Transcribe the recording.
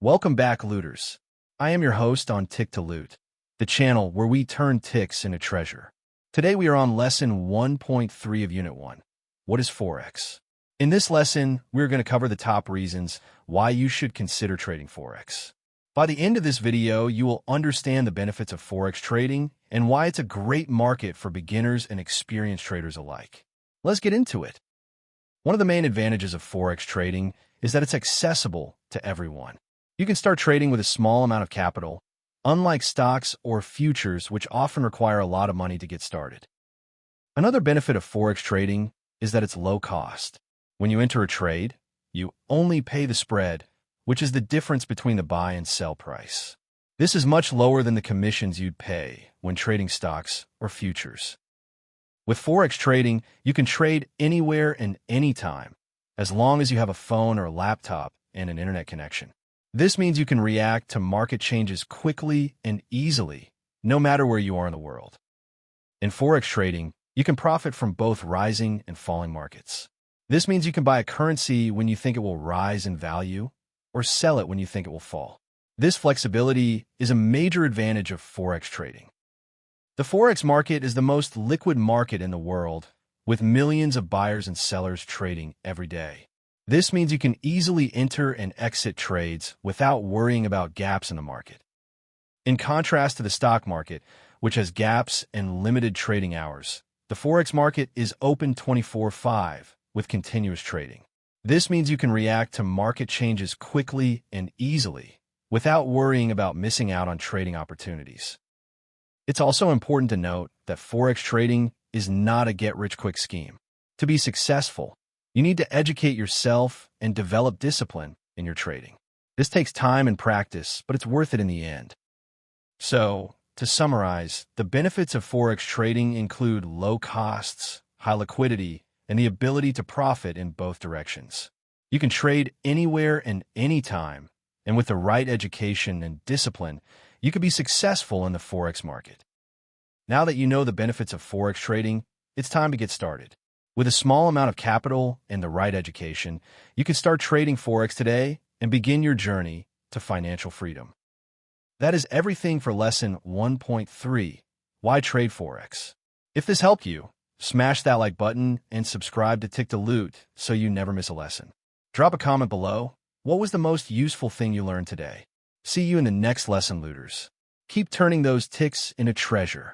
Welcome back, looters. I am your host on Tick to Loot, the channel where we turn ticks into treasure. Today we are on lesson 1.3 of Unit 1. What is Forex? In this lesson, we're going to cover the top reasons why you should consider trading Forex. By the end of this video, you will understand the benefits of Forex trading and why it's a great market for beginners and experienced traders alike. Let's get into it. One of the main advantages of Forex trading is that it's accessible to everyone. You can start trading with a small amount of capital, unlike stocks or futures, which often require a lot of money to get started. Another benefit of Forex trading is that it's low cost. When you enter a trade, you only pay the spread, which is the difference between the buy and sell price. This is much lower than the commissions you'd pay when trading stocks or futures. With Forex trading, you can trade anywhere and anytime, as long as you have a phone or a laptop and an internet connection. This means you can react to market changes quickly and easily, no matter where you are in the world. In Forex trading, you can profit from both rising and falling markets. This means you can buy a currency when you think it will rise in value, or sell it when you think it will fall. This flexibility is a major advantage of Forex trading. The Forex market is the most liquid market in the world, with millions of buyers and sellers trading every day. This means you can easily enter and exit trades without worrying about gaps in the market. In contrast to the stock market, which has gaps and limited trading hours, the Forex market is open 24/5 with continuous trading. This means you can react to market changes quickly and easily without worrying about missing out on trading opportunities. It's also important to note that Forex trading is not a get-rich-quick scheme. To be successful, you need to educate yourself and develop discipline in your trading. This takes time and practice, but it's worth it in the end. So, to summarize, the benefits of Forex trading include low costs, high liquidity, and the ability to profit in both directions. You can trade anywhere and anytime, and with the right education and discipline, you can be successful in the Forex market. Now that you know the benefits of Forex trading, it's time to get started. With a small amount of capital and the right education, you can start trading Forex today and begin your journey to financial freedom. That is everything for lesson 1.3, Why Trade Forex. If this helped you, smash that like button and subscribe to Tick to Loot so you never miss a lesson. Drop a comment below. What was the most useful thing you learned today? See you in the next lesson, looters. Keep turning those ticks into treasure.